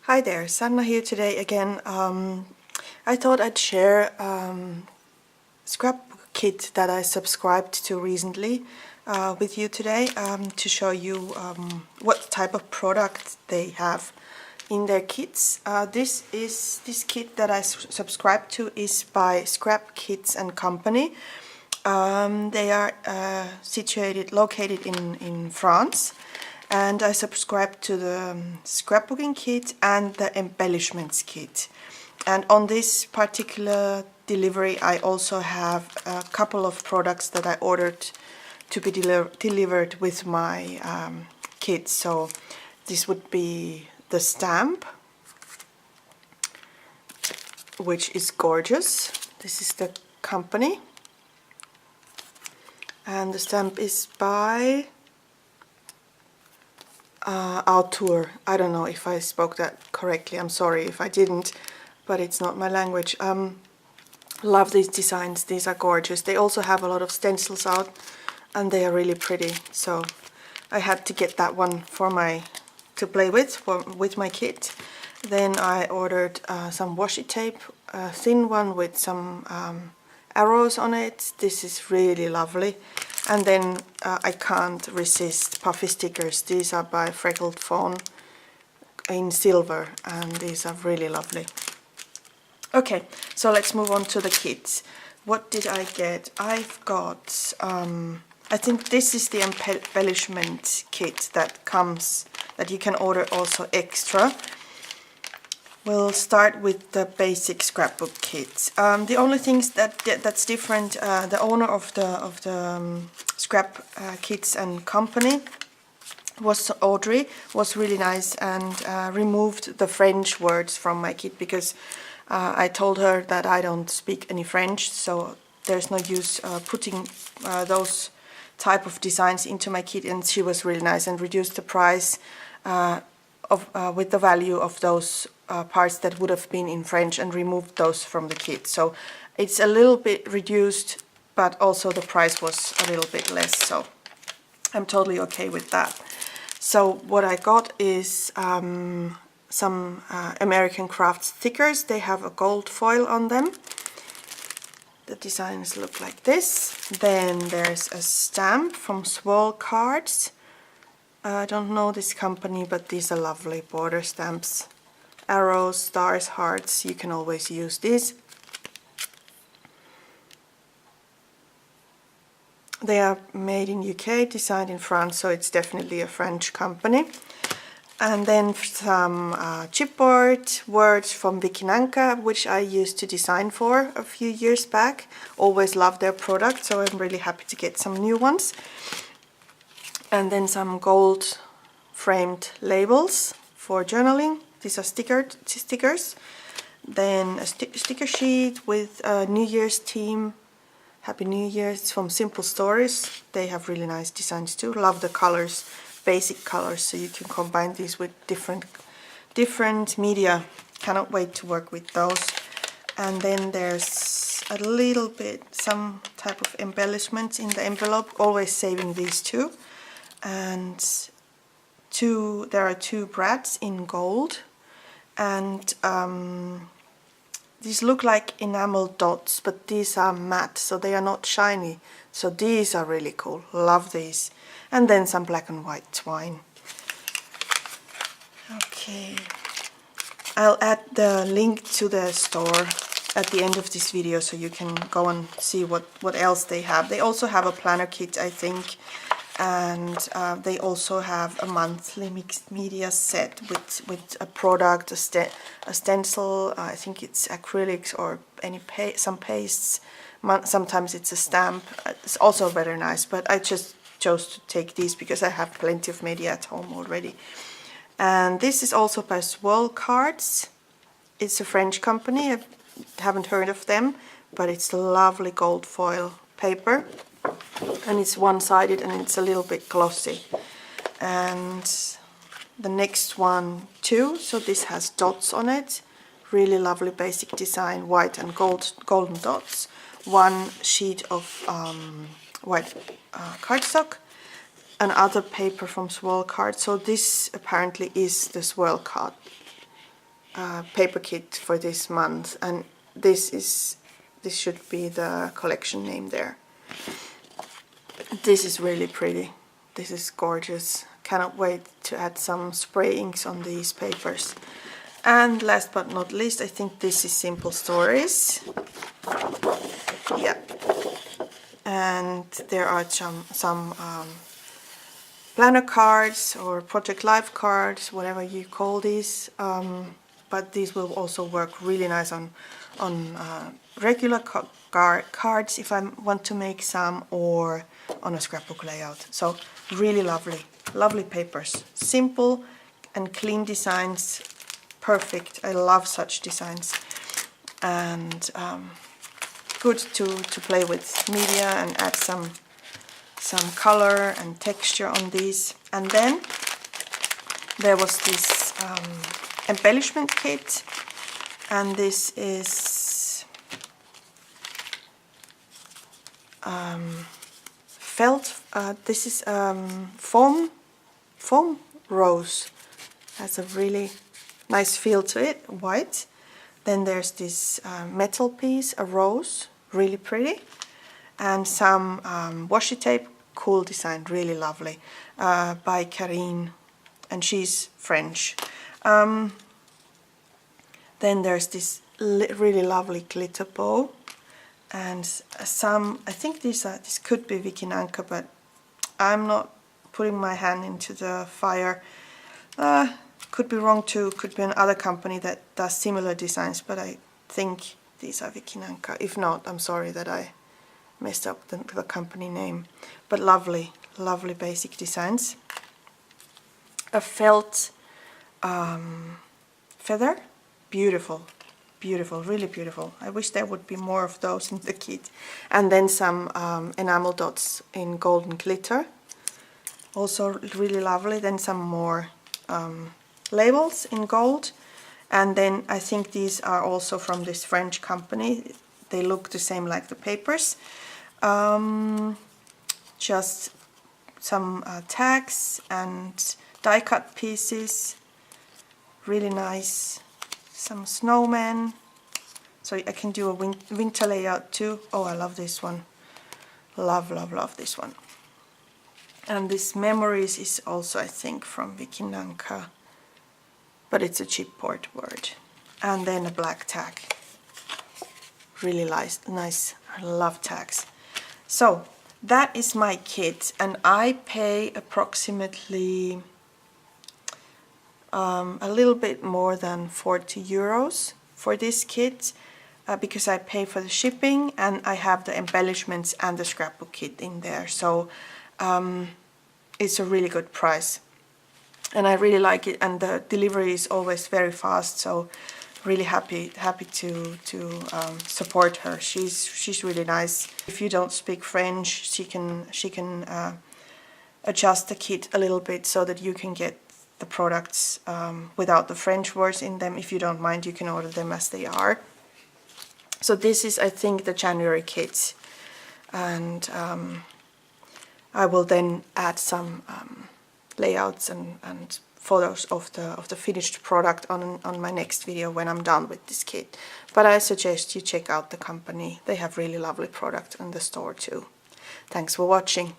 Hi there, Sanna here today again. I thought I'd share scrapbook kit that I subscribed to recently with you today to show you what type of product they have in their kits. This kit that I subscribed to is by Scrap Kits and Company. They are located in France. And I subscribed to the scrapbooking kit and the embellishments kit. And on this particular delivery I also have a couple of products that I ordered to be delivered with my kit. So this would be the stamp, which is gorgeous. This is the company. And the stamp is by Auteur. I don't know if I spoke that correctly. I'm sorry if I didn't, but it's not my language. Love these designs. These are gorgeous. They also have a lot of stencils out and they are really pretty. So I had to get that one to play with my kit. Then I ordered some washi tape, a thin one with some arrows on it. This is really lovely. And then I can't resist puffy stickers. These are by Freckled Fawn in silver, and these are really lovely. Okay, so let's move on to the kits. What did I get? I've got, I think this is the embellishment kit that you can order also extra. We'll start with the basic scrapbook kit. The only things that's different, the owner of the Scrap Kits and Company Audrey was really nice and removed the French words from my kit because I told her that I don't speak any French, so there's no use putting those type of designs into my kit, and she was really nice and reduced the price with the value of those parts that would have been in French and removed those from the kit. So it's a little bit reduced, but also the price was a little bit less, so I'm totally okay with that. So what I got is some American Craft stickers. They have a gold foil on them. The designs look like this. Then there's a stamp from Swirl Cards. I don't know this company, but these are lovely border stamps. Arrows, stars, hearts, you can always use these. They are made in UK, designed in France, so it's definitely a French company. And then some chipboard words from Vikinanka, which I used to design for a few years back. Always loved their product, so I'm really happy to get some new ones. And then some gold framed labels for journaling. These are stickers. Then a sticker sheet with a New Year's theme. Happy New Year. It's from Simple Stories. They have really nice designs too. Love the colors, basic colors, so you can combine these with different media. Cannot wait to work with those. And then there's a little bit, some type of embellishments in the envelope. Always saving these two. And there are two brats in gold, and these look like enamel dots, but these are matte, so they are not shiny. So these are really cool. Love these. And then some black and white twine. Okay, I'll add the link to the store at the end of this video, so you can go and see what else they have. They also have a planner kit, I think. And they also have a monthly mixed media set with a product, a stencil, I think it's acrylics or some pastes. Sometimes it's a stamp. It's also very nice, but I just chose to take these because I have plenty of media at home already. And this is also by Swirl Cards. It's a French company. I haven't heard of them, but it's lovely gold foil paper. And it's one-sided and it's a little bit glossy. And the next one too, so this has dots on it. Really lovely basic design, white and golden dots. One sheet of white cardstock, another paper from Swirl Card. So this apparently is the Swirl Card paper kit for this month, and this should be the collection name there. This is really pretty. This is gorgeous. Cannot wait to add some spray inks on these papers. And last but not least, I think this is Simple Stories. Yeah. And there are some planner cards or Project Life cards, whatever you call these. But these will also work really nice on regular cards if I want to make some, or on a scrapbook layout. So really lovely papers. Simple and clean designs. Perfect. I love such designs. And good to play with media and add some color and texture on these. And then there was this embellishment kit, and this is felt. This is foam rose. Has a really nice feel to it, white. Then there's this metal piece, a rose, really pretty, and some washi tape, cool design, really lovely, by Karine, and she's French. Then there's this really lovely glitter bow, and some, I think this could be Vicky Nanka, but I'm not putting my hand into the fire. Could be wrong too, could be another company that does similar designs, but I think these are Vicky Nanka. If not, I'm sorry that I messed up the company name. But lovely basic designs. A felt feather, beautiful, really beautiful. I wish there would be more of those in the kit. And then some enamel dots in golden glitter, also really lovely. Then some more labels in gold, and then I think these are also from this French company. They look the same like the papers. Just some tags and die cut pieces, really nice. Some snowmen, so I can do a winter layout too. Oh, I love this one. Love this one. And this Memories is also, I think, from Vicky Nanka, but it's a chipboard word. And then a black tag. Really nice. I love tags. So that is my kit, and I pay approximately a little bit more than 40 euros for this kit, because I pay for the shipping and I have the embellishments and the scrapbook kit in there. So it's a really good price, and I really like it, and the delivery is always very fast, so really happy to support her. She's really nice. If you don't speak French, she can adjust the kit a little bit so that you can get the products without the French words in them. If you don't mind, you can order them as they are. So this is, I think, the January kit, and I will then add some layouts and photos of the finished product on my next video when I'm done with this kit. But I suggest you check out the company. They have really lovely product in the store too. Thanks for watching.